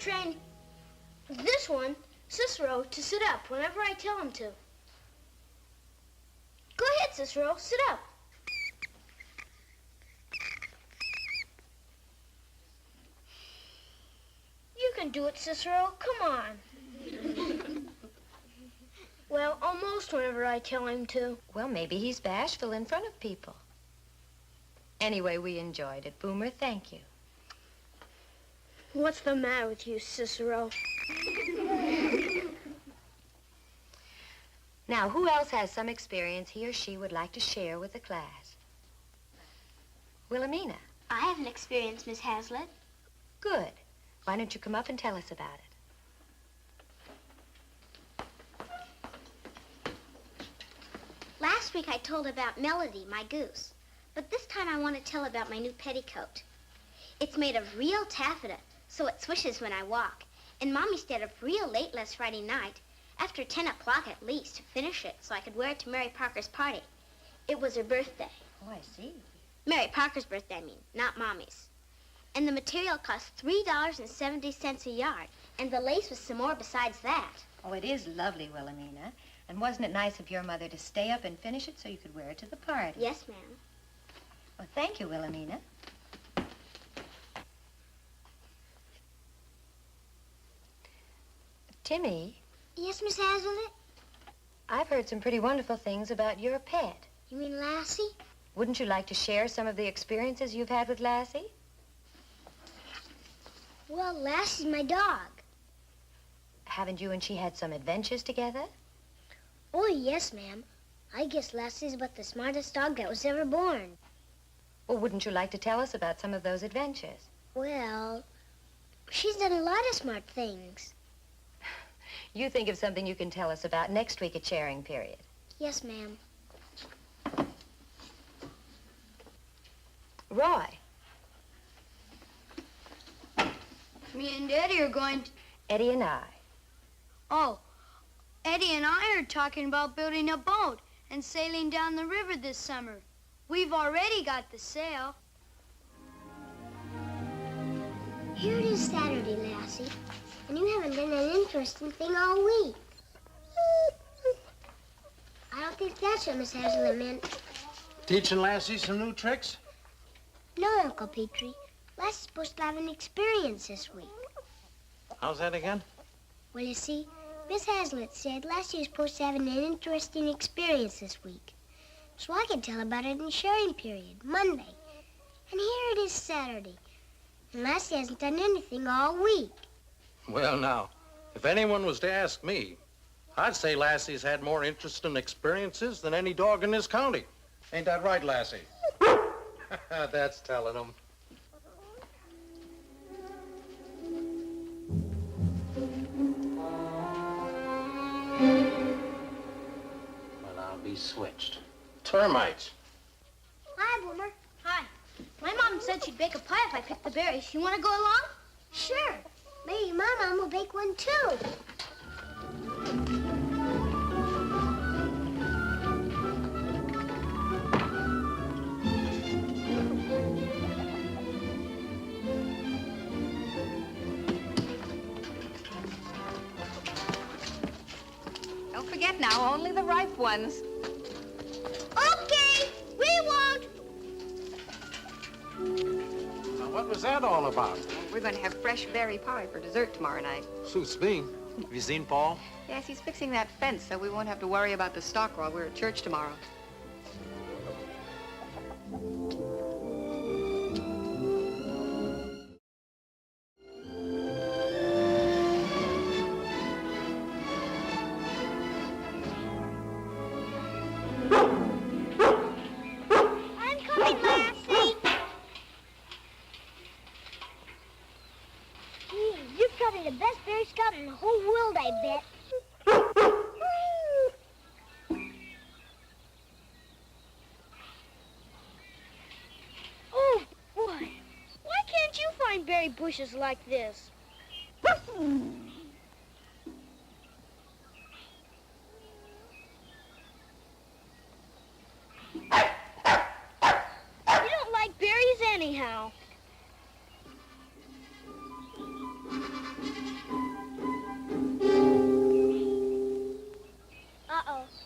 train this one, Cicero, to sit up whenever I tell him to. Go ahead, Cicero, sit up. You can do it, Cicero. Come on. Well, almost whenever I tell him to. Well, maybe he's bashful in front of people. Anyway, we enjoyed it. Boomer, thank you. What's the matter with you, Cicero? Now, who else has some experience he or she would like to share with the class? Wilhelmina. I have an experience, Miss Hazlitt. Good. Why don't you come up and tell us about it? Last week I told about Melody, my goose. But this time I want to tell about my new petticoat. It's made of real taffeta, so it swishes when I walk. And Mommy stayed up real late last Friday night, after 10 o'clock at least, to finish it so I could wear it to Mary Parker's party. It was her birthday. Oh, I see. Mary Parker's birthday, I mean, not Mommy's. And the material cost $3.70 a yard, and the lace was some more besides that. Oh, it is lovely, Wilhelmina. And wasn't it nice of your mother to stay up and finish it so you could wear it to the party? Yes, ma'am. Well, thank you, Wilhelmina. Timmy. Yes, Miss Hazlitt? I've heard some pretty wonderful things about your pet. You mean Lassie? Wouldn't you like to share some of the experiences you've had with Lassie? Well, Lassie's my dog. Haven't you and she had some adventures together? Oh, yes, ma'am. I guess Lassie's about the smartest dog that was ever born. Well, wouldn't you like to tell us about some of those adventures? Well, she's done a lot of smart things. You think of something you can tell us about next week at sharing period. Yes, ma'am. Roy. Me and Eddie are going to... Eddie and I. Oh, Eddie and I are talking about building a boat and sailing down the river this summer. We've already got the sail. Here it is Saturday, Lassie, and you haven't done an interesting thing all week. I don't think that's what Miss Hazlitt meant. Teaching Lassie some new tricks? No, Uncle Petrie. Lassie's supposed to have an experience this week. How's that again? Well, you see, Miss Hazlitt said Lassie was supposed to have an interesting experience this week. So I can tell about it in sharing period, Monday. And here it is Saturday. And Lassie hasn't done anything all week. Well, now, if anyone was to ask me, I'd say Lassie's had more interesting experiences than any dog in this county. Ain't that right, Lassie? That's telling them. Well, I'll be switched. Termites. Hi, Boomer. Hi. My mom said she'd bake a pie if I picked the berries. You want to go along? Sure. Maybe my mom will bake one, too. Don't forget now, only the ripe ones. Okay, we won't. Now, what was that all about? We're going to have fresh berry pie for dessert tomorrow night. Suits me. Have you seen Paul? Yes, he's fixing that fence so we won't have to worry about the stock while we're at church tomorrow. I'm coming, Lassie. You're probably the best berry scout in the whole world, I bet. Oh, boy. Why can't you find berry bushes like this? You don't like berries anyhow.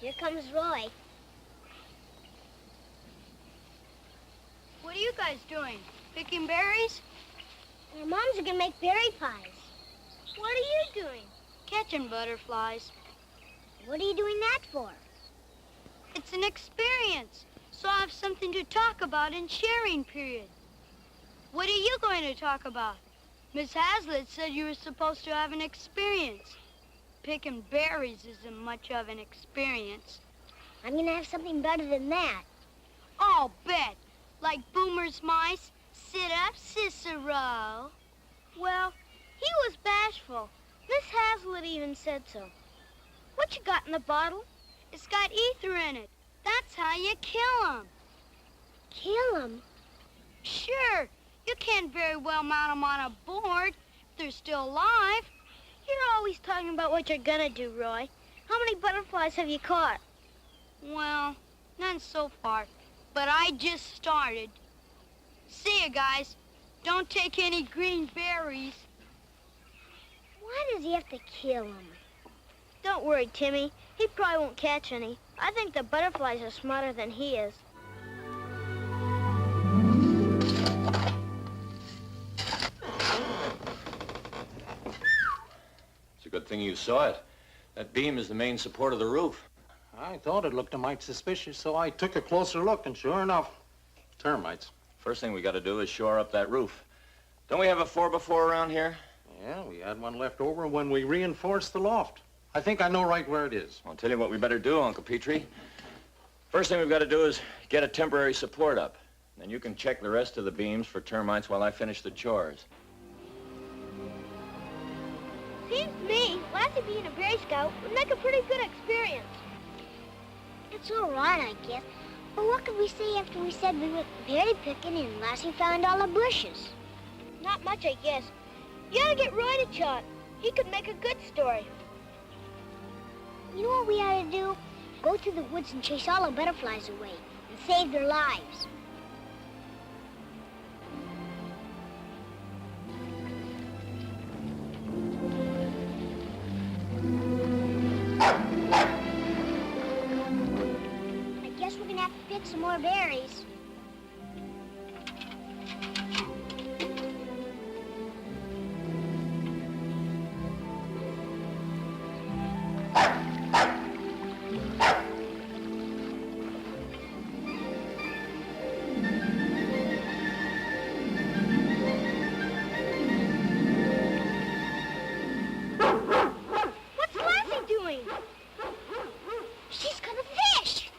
Here comes Roy. What are you guys doing? Picking berries? Our moms are gonna make berry pies. What are you doing? Catching butterflies. What are you doing that for? It's an experience, so I have something to talk about in sharing period. What are you going to talk about? Miss Hazlitt said you were supposed to have an experience. Picking berries isn't much of an experience. I'm gonna have something better than that. I'll bet. Like Boomer's mice. Sit up, Cicero. Well, he was bashful. Miss Hazlitt even said so. What you got in the bottle? It's got ether in it. That's how you kill 'em. Kill 'em? Sure. You can't very well mount 'em on a board if they're still alive. You're always talking about what you're gonna do, Roy. How many butterflies have you caught? Well, none so far. But I just started. See ya, guys. Don't take any green berries. Why does he have to kill 'em? Don't worry, Timmy. He probably won't catch any. I think the butterflies are smarter than he is. It's a good thing you saw it. That beam is the main support of the roof. I thought it looked a mite suspicious, so I took a closer look, and sure enough, termites. First thing we got to do is shore up that roof. Don't we have a 4x4 around here? Yeah, we had one left over when we reinforced the loft. I think I know right where it is. I'll tell you what we better do, Uncle Petrie. First thing we've got to do is get a temporary support up. Then you can check the rest of the beams for termites while I finish the chores. Seems to me, Lassie being a Berry Scout would make a pretty good experience. It's all right, I guess. But what could we say after we said we went berry picking and Lassie found all the bushes? Not much, I guess. You ought to get Roy to chat. He could make a good story. You know what we ought to do? Go to the woods and chase all the butterflies away and save their lives. I guess we're gonna have to pick some more berries. What's Lassie doing? She's gonna fish.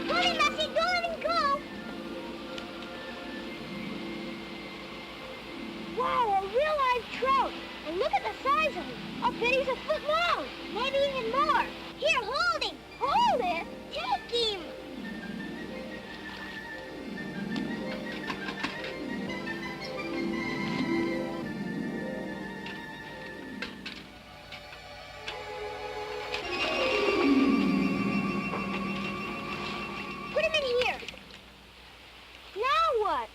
Hurry, Lassie, don't let him go. Wow, a real live trout. And look at the size of him. I'll bet he's a foot long. Maybe even more. Here, hold him. Hold it? Take him. Put him in here. Now what?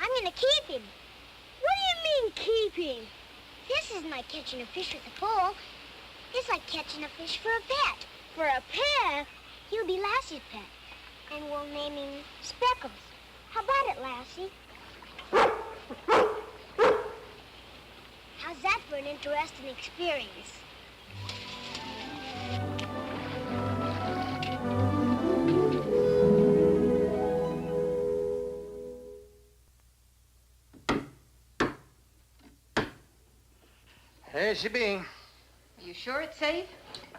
I'm gonna keep him. What do you mean, keep him? This isn't like catching a fish with a pole. It's like catching a fish for a pet. For a pet? He'll be Lassie's pet. And we'll name him Speckles. How about it, Lassie? How's that for an interesting experience? There she be. Are you sure it's safe?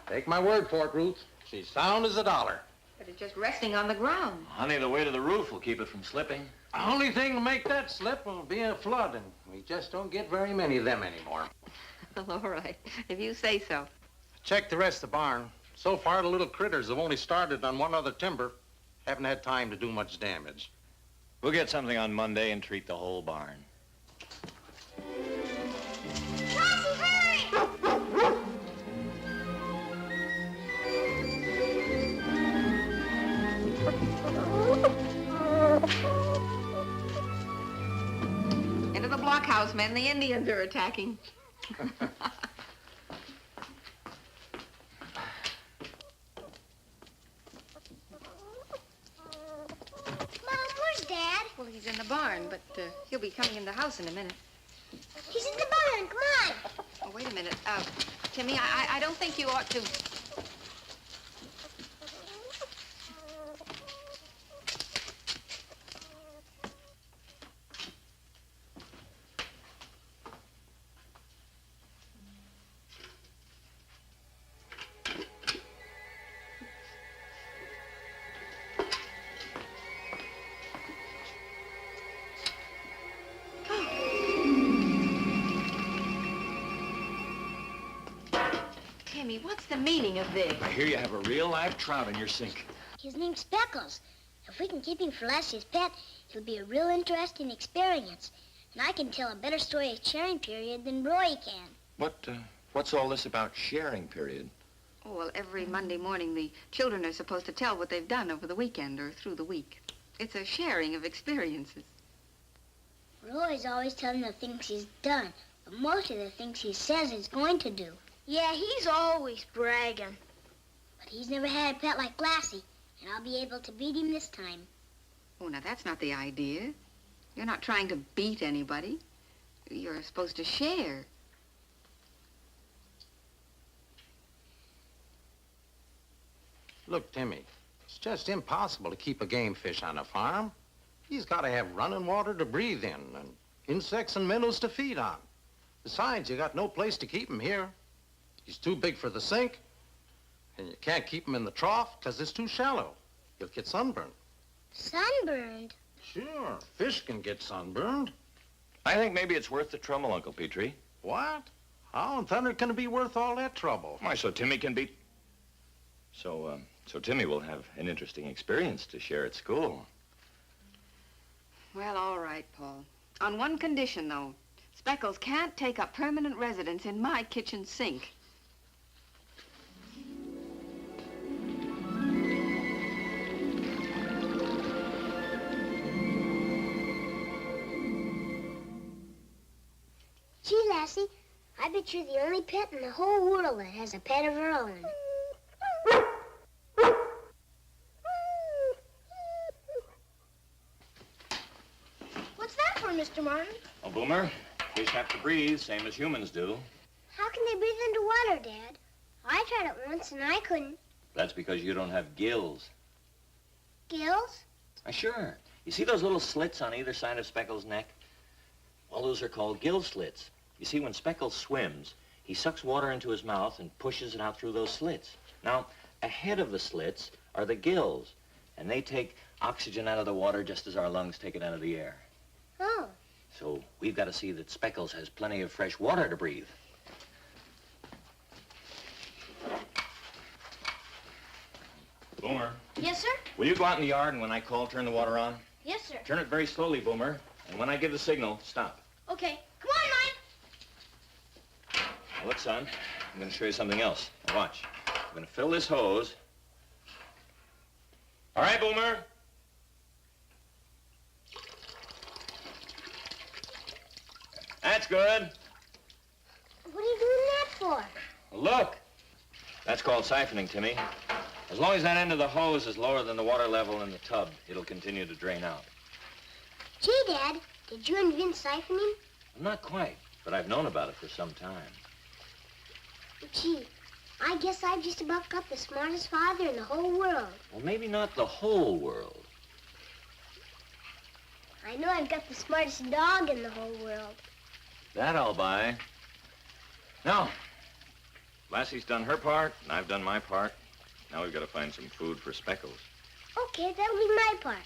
Take my word for it, Ruth. She's sound as a dollar. But it's just resting on the ground. Honey, the weight of the roof will keep it from slipping. The only thing to make that slip will be a flood, and we just don't get very many of them anymore. All right, if you say so. Check the rest of the barn. So far, the little critters have only started on one other timber. Haven't had time to do much damage. We'll get something on Monday and treat the whole barn. Lassie, hurry! Look, houseman, the Indians are attacking. Mom, where's Dad? Well, he's in the barn, but he'll be coming in the house in a minute. He's in the barn. Come on. Oh, wait a minute. Timmy, I don't think you ought to... Timmy, what's the meaning of this? I hear you have a real live trout in your sink. His name's Speckles. If we can keep him for Lassie's pet, it'll be a real interesting experience. And I can tell a better story of sharing period than Roy can. What's all this about sharing period? Oh, well, every Monday morning, the children are supposed to tell what they've done over the weekend or through the week. It's a sharing of experiences. Roy's always telling the things he's done, but most of the things he says he's going to do. Yeah, he's always bragging. But he's never had a pet like Lassie, and I'll be able to beat him this time. Oh, now, that's not the idea. You're not trying to beat anybody. You're supposed to share. Look, Timmy, it's just impossible to keep a game fish on a farm. He's got to have running water to breathe in and insects and minnows to feed on. Besides, you got no place to keep him here. He's too big for the sink, and you can't keep him in the trough because it's too shallow. You'll get sunburned. Sunburned? Sure, fish can get sunburned. I think maybe it's worth the trouble, Uncle Petrie. What? How in thunder can it be worth all that trouble? Why, so Timmy can be... So Timmy will have an interesting experience to share at school. Well, all right, Paul. On one condition, though. Speckles can't take up permanent residence in my kitchen sink. Gee, Lassie, I bet you're the only pet in the whole world that has a pet of her own. What's that for, Mr. Martin? Oh, Boomer, fish have to breathe, same as humans do. How can they breathe underwater, Dad? I tried it once and I couldn't. That's because you don't have gills. Gills? Sure. You see those little slits on either side of Speckles' neck? Well, those are called gill slits. You see, when Speckles swims, he sucks water into his mouth and pushes it out through those slits. Now, ahead of the slits are the gills, and they take oxygen out of the water just as our lungs take it out of the air. Oh. So we've got to see that Speckles has plenty of fresh water to breathe. Boomer, Yes, sir? will you go out in the yard, and when I call, turn the water on? Yes, sir. Turn it very slowly, Boomer, and when I give the signal, stop. Okay. Come on, Mike. Now, look, son, I'm going to show you something else. Now, watch. I'm going to fill this hose. All right, Boomer? That's good. What are you doing that for? Look. That's called siphoning, Timmy. As long as that end of the hose is lower than the water level in the tub, it'll continue to drain out. Gee, Dad, did you invent siphoning? Not quite, but I've known about it for some time. Gee, I guess I've just about got the smartest father in the whole world. Well, maybe not the whole world. I know I've got the smartest dog in the whole world. That I'll buy. Now, Lassie's done her part, and I've done my part. Now we've got to find some food for Speckles. Okay, that'll be my part.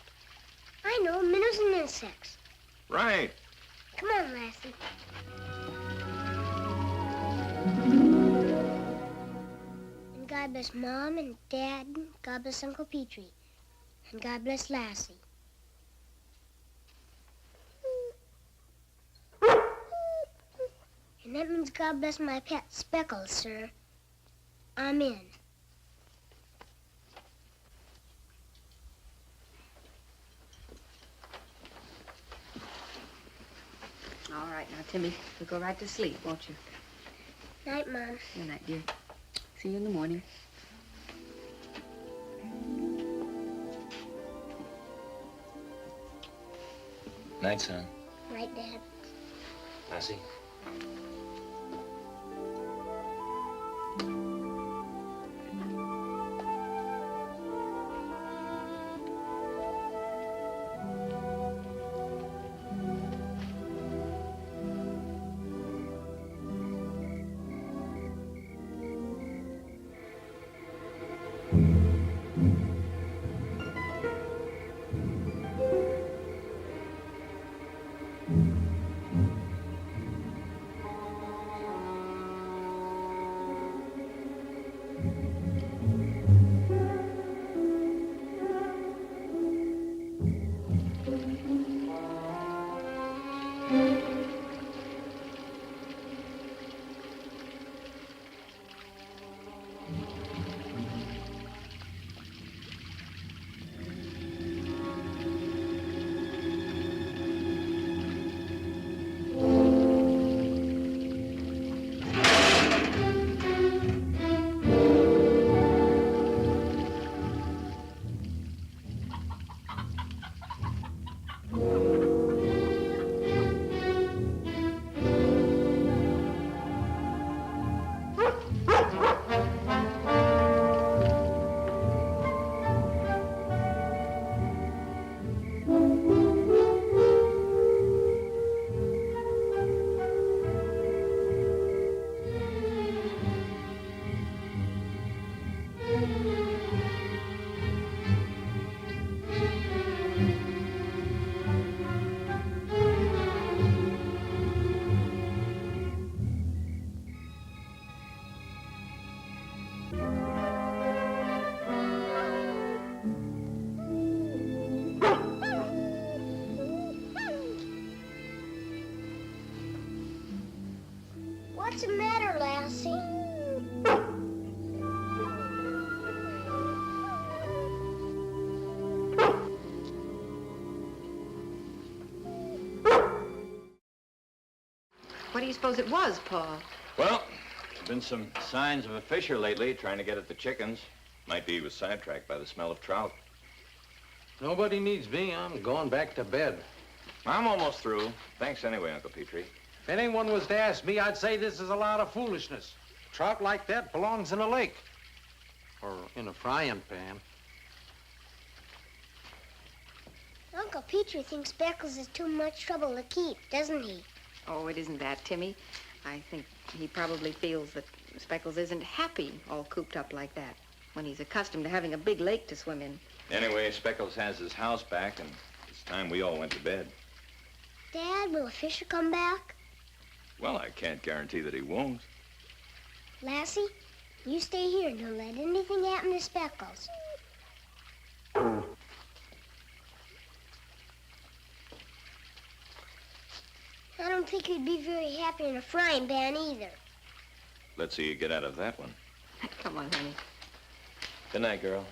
I know, minnows and insects. Right. Come on, Lassie. And God bless Mom and Dad, and God bless Uncle Petrie, and God bless Lassie. And that means God bless my pet, Speckles, sir. Amen. All right, now, Timmy, you'll go right to sleep, won't you? Night, Mom. Good night, dear. See you in the morning. Night, son. Night, Dad. Lassie. What's the matter, Lassie? What do you suppose it was, Paul? Well, there's been some signs of a fisher lately trying to get at the chickens. Might be he was sidetracked by the smell of trout. Nobody needs me. I'm going back to bed. I'm almost through. Thanks anyway, Uncle Petrie. If anyone was to ask me, I'd say this is a lot of foolishness. Trout like that belongs in a lake. Or in a frying pan. Uncle Petrie thinks Speckles is too much trouble to keep, doesn't he? Oh, it isn't that, Timmy. I think he probably feels that Speckles isn't happy all cooped up like that when he's accustomed to having a big lake to swim in. Anyway, Speckles has his house back, and it's time we all went to bed. Dad, will a fisher come back? Well, I can't guarantee that he won't. Lassie, you stay here and don't let anything happen to Speckles. I don't think he'd be very happy in a frying pan either. Let's see you get out of that one. Come on, honey. Good night, girl.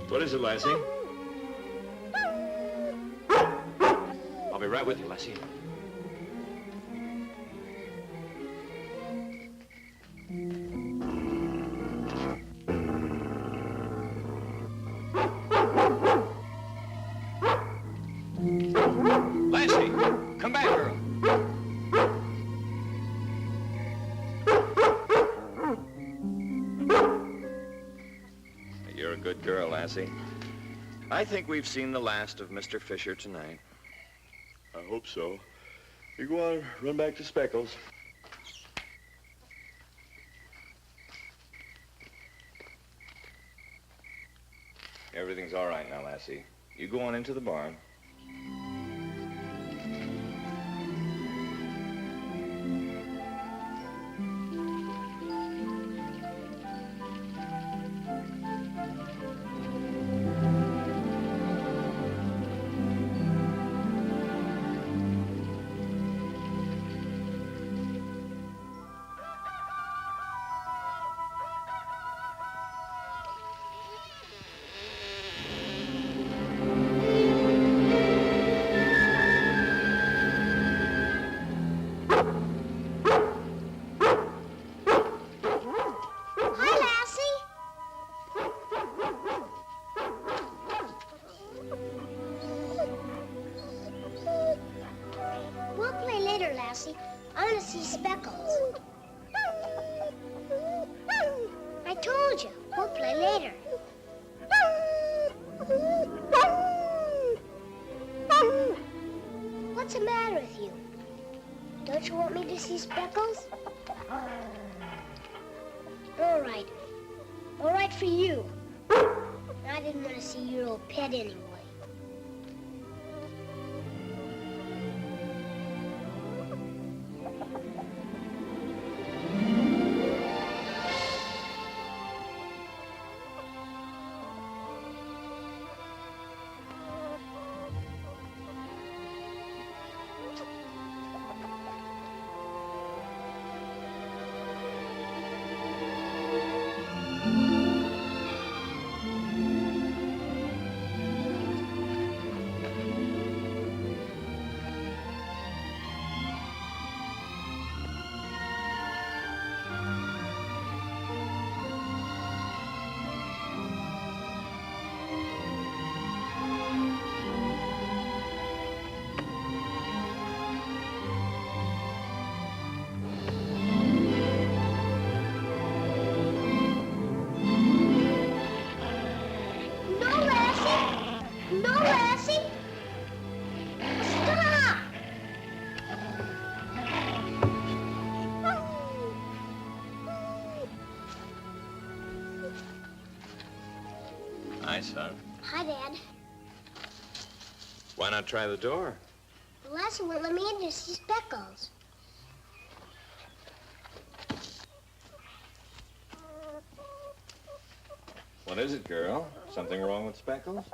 What is it, Lassie? I'll be right with you, Lassie. Lassie, come back, girl. girl, Lassie. I think we've seen the last of Mr. Fisher tonight. I hope so. You go on, run back to Speckles. Everything's all right now, Lassie. You go on into the barn. Hi, Lassie. We'll play later, Lassie. I want to see Speckles. I told you, we'll play later. What's the matter with you? Don't you want me to see Speckles? All right. All right for you. I didn't want to see your old pet anyway. Hi, son. Hi, Dad. Why not try the door? Lassie won't let me in to see Speckles. What is it, girl? Something wrong with Speckles?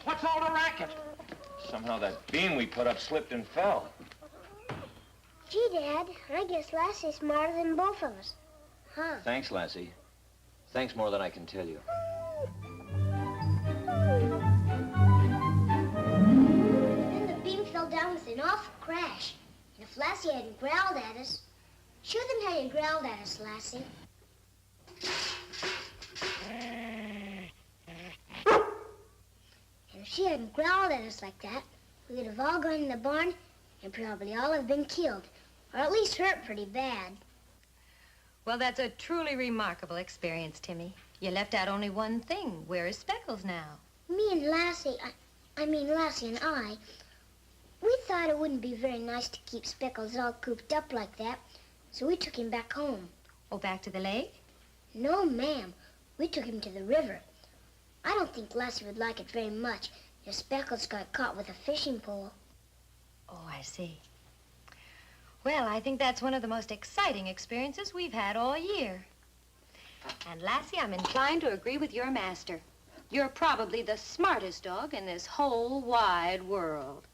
What's all the racket? Somehow that beam we put up slipped and fell. Gee, Dad, I guess Lassie's smarter than both of us. Huh? Thanks, Lassie. Thanks more than I can tell you. Then the beam fell down with an awful crash. And if Lassie hadn't growled at us... Show them how you growled at us, Lassie. And if she hadn't growled at us like that, we would have all gone in the barn and probably all have been killed. Or at least hurt pretty bad. Well, that's a truly remarkable experience, Timmy. You left out only one thing. Where is Speckles now? Me and Lassie, I mean Lassie and I, we thought it wouldn't be very nice to keep Speckles all cooped up like that, so we took him back home. Oh, back to the lake? No, ma'am. We took him to the river. I don't think Lassie would like it very much if Speckles got caught with a fishing pole. Oh, I see. Well, I think that's one of the most exciting experiences we've had all year. And Lassie, I'm inclined to agree with your master. You're probably the smartest dog in this whole wide world.